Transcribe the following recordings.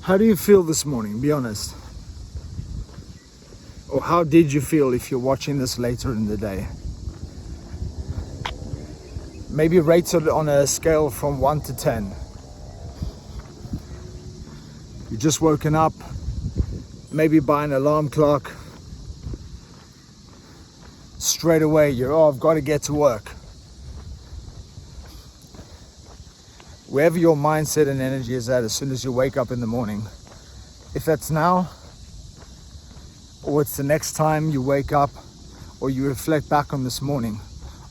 How do you feel this morning? Be honest. Or how did you feel if you're watching this later in the day? Maybe rate it on a scale from 1 to 10. You just woken up, maybe by an alarm clock. Straight away, I've got to get to work. Wherever your mindset and energy is at as soon as you wake up in the morning, if that's now, or it's the next time you wake up, or you reflect back on this morning,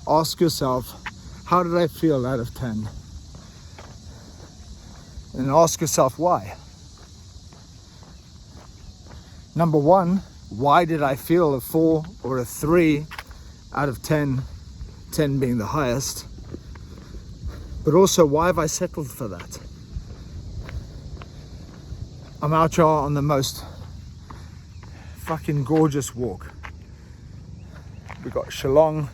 ask yourself, how did I feel out of 10? And ask yourself why. Number one, why did I feel a 4 or a 3 out of 10, 10 being the highest? But also, why have I settled for that? I'm out here on the most fucking gorgeous walk. We got Shillong,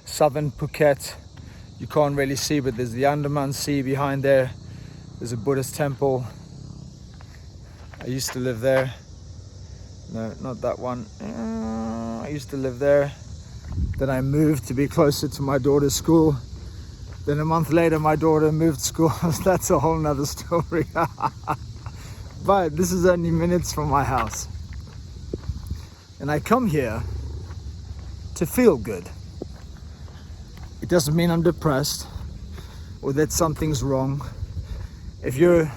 southern Phuket. You can't really see, but there's the Andaman Sea behind there. There's a Buddhist temple. I used to live there. No, not that one. I used to live there. Then I moved to be closer to my daughter's school. Then a month later, my daughter moved school. That's a whole nother story. But this is only minutes from my house. And I come here to feel good. It doesn't mean I'm depressed or that something's wrong. If you're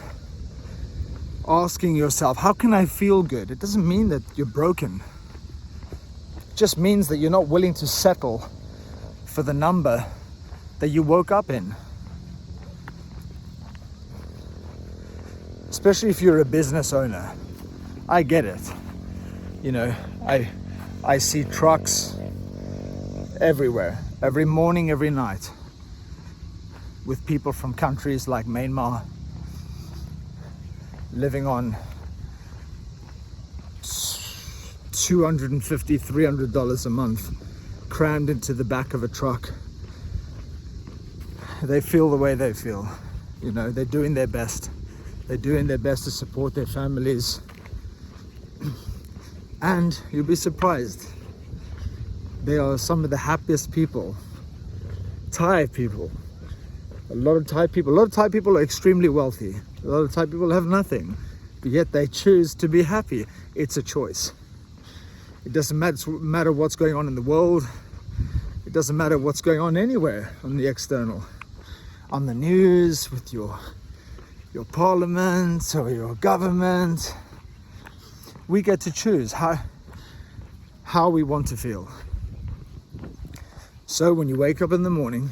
asking yourself, how can I feel good? It doesn't mean that you're broken. It just means that you're not willing to settle for the number that you woke up in. Especially if you're a business owner. I get it. You know, I see trucks everywhere, every morning, every night, with people from countries like Myanmar living on $250, $300 a month, crammed into the back of a truck. They feel the way they feel. You know, they're doing their best. They're doing their best to support their families. And you'll be surprised. They are some of the happiest people. Thai people. A lot of Thai people are extremely wealthy. A lot of Thai people have nothing. But yet they choose to be happy. It's a choice. It doesn't matter what's going on in the world. It doesn't matter what's going on anywhere on the external. On the news, with your parliament or your government. We get to choose how we want to feel. So when you wake up in the morning,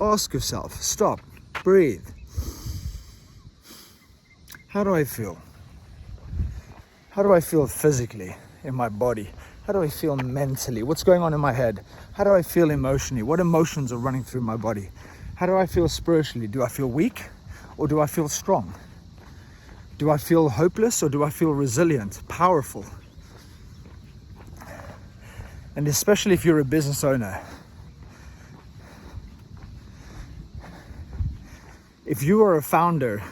ask yourself, stop, breathe. How do I feel? How do I feel physically in my body? How do I feel mentally? What's going on in my head? How do I feel emotionally? What emotions are running through my body? How do I feel spiritually? Do I feel weak or do I feel strong? Do I feel hopeless or do I feel resilient, powerful? And especially if you're a business owner. If you are a founder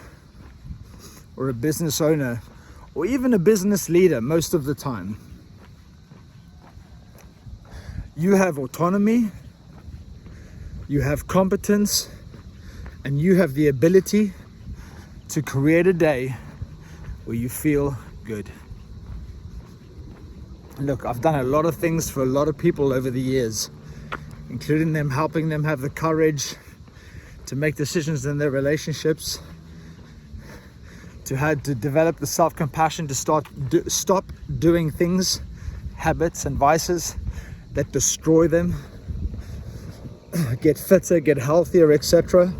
or a business owner or even a business leader most of the time, you have autonomy, you have competence, and you have the ability to create a day where you feel good. Look, I've done a lot of things for a lot of people over the years, including helping them have the courage to make decisions in their relationships, to develop the self-compassion to stop doing things, habits and vices that destroy them, get fitter, get healthier, etc.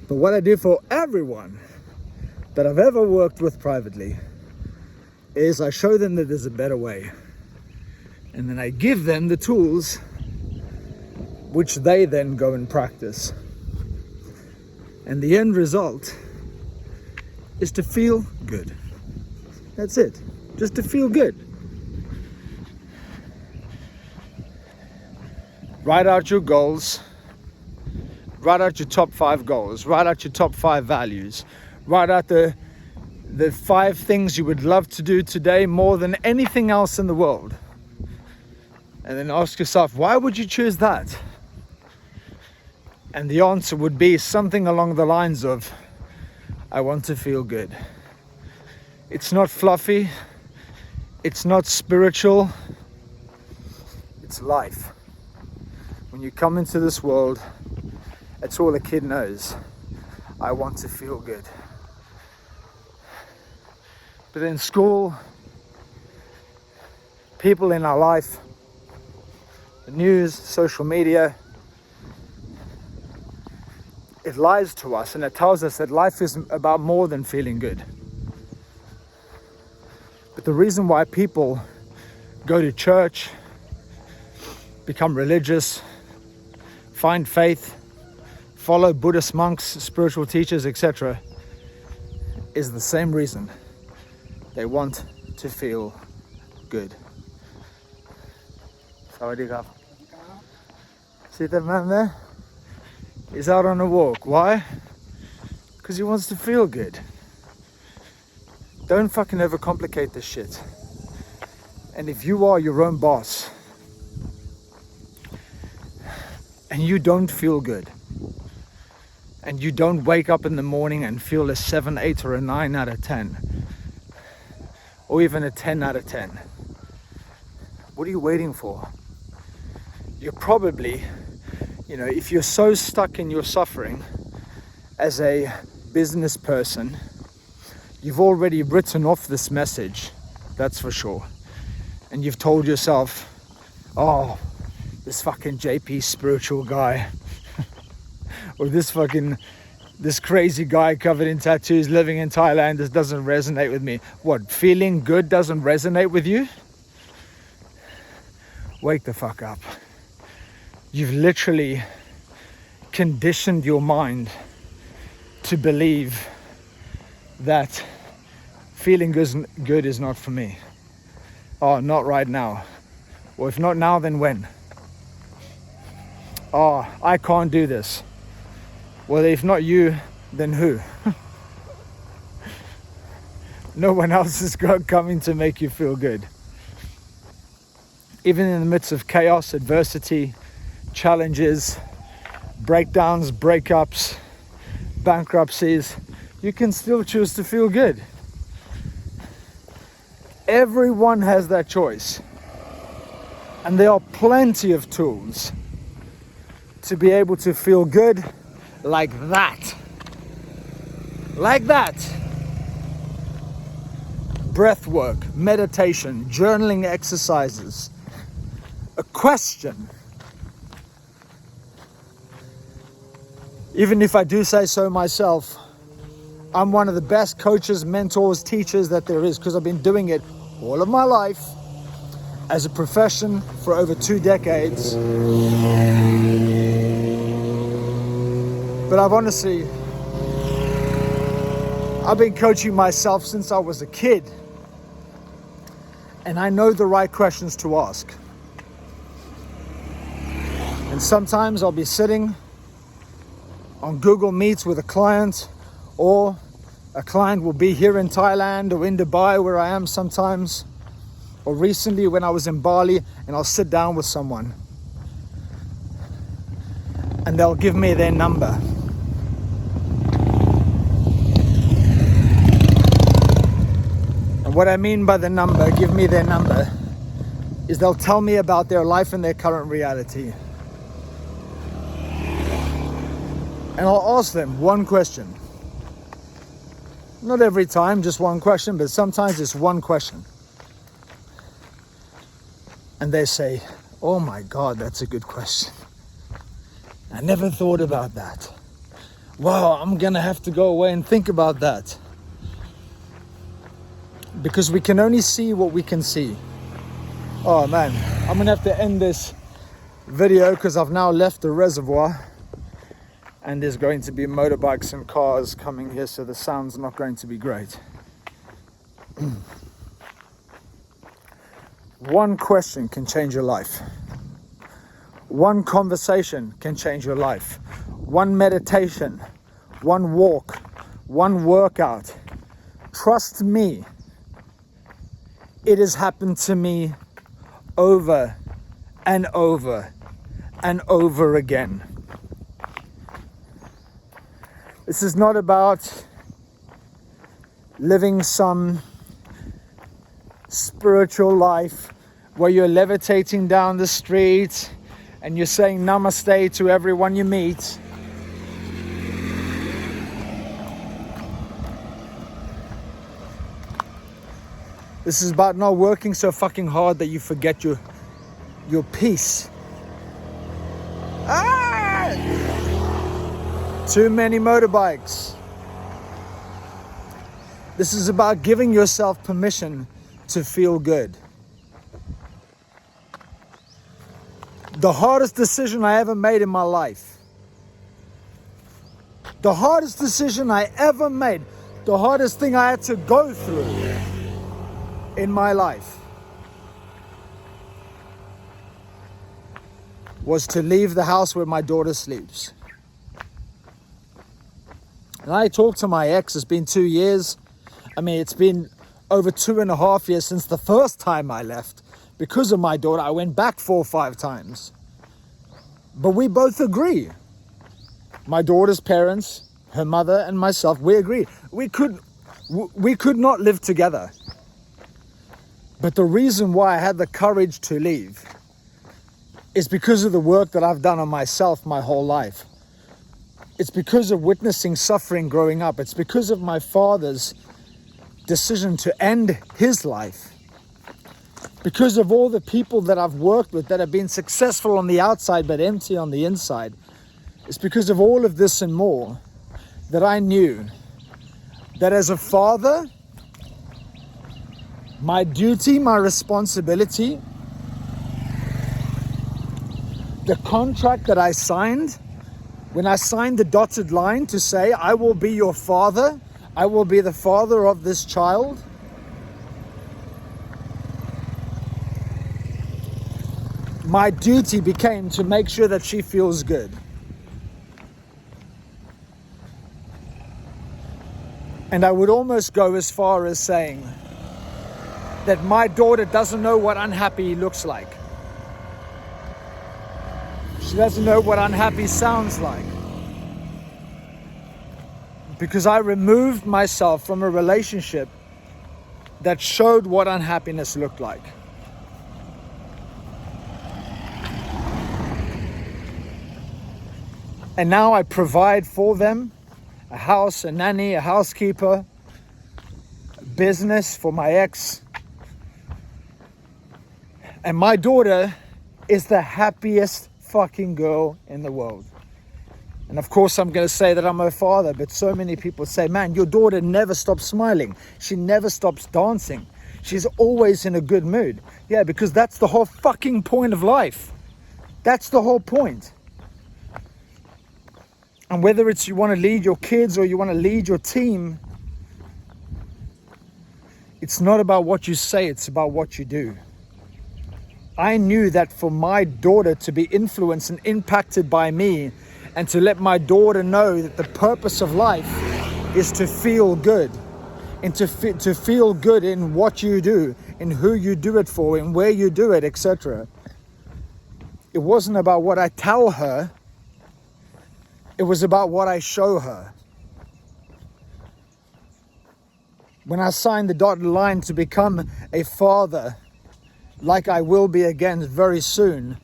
But what I do for everyone that I've ever worked with privately is I show them that there's a better way. And then I give them the tools which they then go and practice. And the end result is to feel good. That's it. Just to feel good. Write out your goals. Write out your top 5 goals. Write out your top 5 values. Write out the 5 things you would love to do today more than anything else in the world. And then ask yourself, why would you choose that? And the answer would be something along the lines of, I want to feel good. It's not fluffy. It's not spiritual. It's life. When you come into this world, it's all a kid knows. I want to feel good. But in school, people in our life, the news, social media, it lies to us and it tells us that life is about more than feeling good. But the reason why people go to church, become religious, find faith, follow Buddhist monks, spiritual teachers, etc., is the same reason. They want to feel good. Sawadee. See that man there? He's out on a walk. Why? Because he wants to feel good. Don't fucking overcomplicate this shit. And if you are your own boss and you don't feel good, and you don't wake up in the morning and feel a 7, 8 or a 9 out of 10, or even a 10 out of 10, what are you waiting for? You're probably, if you're so stuck in your suffering as a business person, you've already written off this message, that's for sure. And you've told yourself, oh, this fucking JP spiritual guy, or this crazy guy covered in tattoos living in Thailand, this doesn't resonate with me. What, feeling good doesn't resonate with you? Wake the fuck up. You've literally conditioned your mind to believe that feeling good is not for me. Oh, not right now. Well, if not now, then when? Oh, I can't do this. Well, if not you, then who? No one else is coming to make you feel good. Even in the midst of chaos, adversity, challenges, breakdowns, breakups, bankruptcies, you can still choose to feel good. Everyone has that choice. And there are plenty of tools to be able to feel good like that. Like that. Breath work, meditation, journaling exercises, a question. Even if I do say so myself, I'm one of the best coaches, mentors, teachers that there is, because I've been doing it all of my life as a profession for over 2 decades. But I've been coaching myself since I was a kid. And I know the right questions to ask. And sometimes I'll be sitting on Google Meets with a client, or a client will be here in Thailand or in Dubai where I am sometimes, or recently when I was in Bali, and I'll sit down with someone and they'll give me their number. And what I mean by the number, give me their number, is they'll tell me about their life and their current reality. And I'll ask them one question. Not every time, just one question, but sometimes it's one question. And they say, oh my God, that's a good question. I never thought about that. Wow, I'm gonna have to go away and think about that. Because we can only see what we can see. Oh man, I'm gonna have to end this video because I've now left the reservoir. And there's going to be motorbikes and cars coming here, so the sound's not going to be great. One question can change your life. One conversation can change your life. one meditation, one walk, one workout. Trust me, it has happened to me over and over and over again. This is not about living some spiritual life where you're levitating down the street and you're saying namaste to everyone you meet. This is about not working so fucking hard that you forget your peace. Too many motorbikes. This is about giving yourself permission to feel good. The hardest decision I ever made in my life. The hardest decision I ever made. The hardest thing I had to go through in my life was to leave the house where my daughter sleeps. And I talked to my ex, it's been 2 years. I mean, it's been over 2.5 years since the first time I left. Because of my daughter, I went back 4 or 5 times. But we both agree. My daughter's parents, her mother and myself, we agree. We could not live together. But the reason why I had the courage to leave is because of the work that I've done on myself my whole life. It's because of witnessing suffering growing up. It's because of my father's decision to end his life. Because of all the people that I've worked with that have been successful on the outside but empty on the inside. It's because of all of this and more that I knew that as a father, my duty, my responsibility, the contract that I signed, when I signed the dotted line to say, I will be your father, I will be the father of this child, my duty became to make sure that she feels good. And I would almost go as far as saying that my daughter doesn't know what unhappy looks like. She doesn't know what unhappy sounds like. Because I removed myself from a relationship that showed what unhappiness looked like. And now I provide for them a house, a nanny, a housekeeper, a business for my ex. And my daughter is the happiest fucking girl in the world. And of course I'm going to say that I'm her father, but so many people say, man, your daughter never stops smiling. She never stops dancing. She's always in a good mood. Yeah, because that's the whole fucking point of life. That's the whole point. And whether it's you want to lead your kids or you want to lead your team, it's not about what you say, it's about what you do. I knew that for my daughter to be influenced and impacted by me, and to let my daughter know that the purpose of life is to feel good, and to feel good in what you do, in who you do it for, in where you do it, etc. It wasn't about what I tell her, it was about what I show her. When I signed the dotted line to become a father, like I will be again very soon,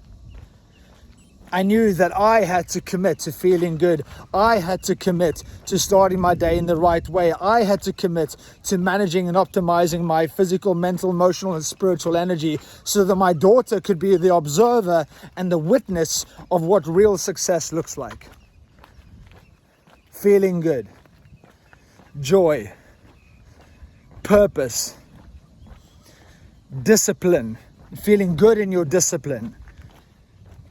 I knew that I had to commit to feeling good. I had to commit to starting my day in the right way. I had to commit to managing and optimizing my physical, mental, emotional, and spiritual energy so that my daughter could be the observer and the witness of what real success looks like. Feeling good, joy, purpose, discipline, feeling good in your discipline.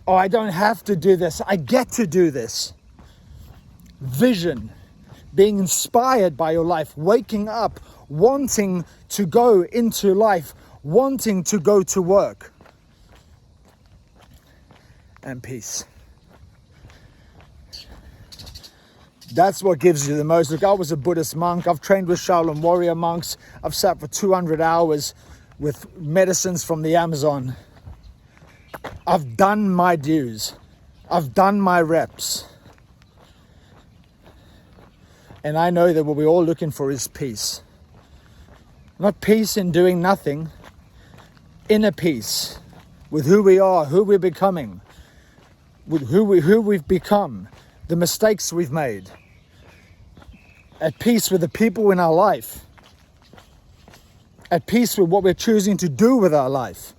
Oh, I don't have to do this, I get to do this. Vision, being inspired by your life, waking up, wanting to go into life, wanting to go to work. And peace. That's what gives you the most. Look, I was a Buddhist monk. I've trained with Shaolin warrior monks. I've sat for 200 hours with medicines from the Amazon. I've done my dues. I've done my reps. And I know that what we're all looking for is peace. Not peace in doing nothing. Inner peace with who we are, who we're becoming, with who we've become, the mistakes we've made. At peace with the people in our life. At peace with what we're choosing to do with our life.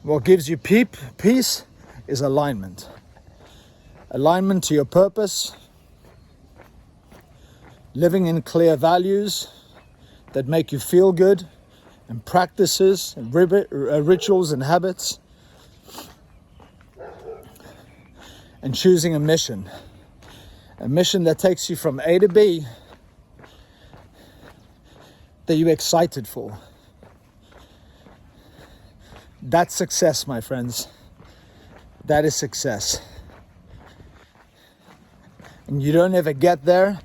What gives you peace is alignment. Alignment to your purpose. Living in clear values that make you feel good, and practices, and rituals and habits. And choosing a mission that takes you from A to B that you're excited for. That's success, my friends. That is success. And you don't ever get there.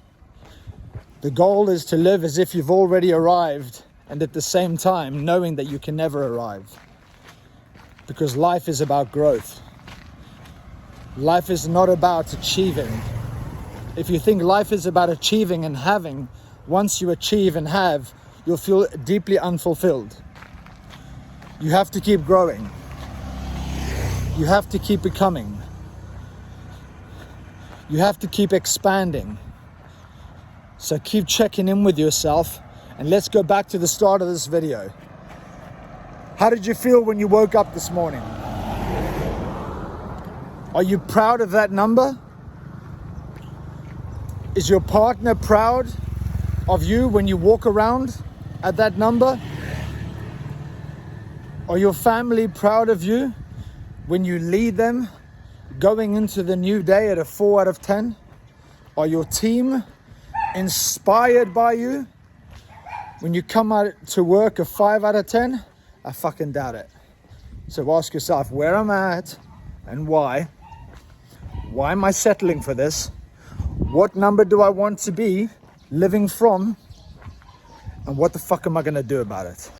The goal is to live as if you've already arrived, and at the same time knowing that you can never arrive. Because life is about growth. Life is not about achieving. If you think life is about achieving and having, once you achieve and have, you'll feel deeply unfulfilled. You have to keep growing. You have to keep becoming. You have to keep expanding. So keep checking in with yourself, and let's go back to the start of this video. How did you feel when you woke up this morning? Are you proud of that number? Is your partner proud of you when you walk around at that number? Are your family proud of you when you lead them going into the new day at a 4 out of 10? Are your team inspired by you when you come out to work a 5 out of 10? I fucking doubt it. So ask yourself, where am I at and why? Why am I settling for this? What number do I want to be living from? And what the fuck am I gonna do about it?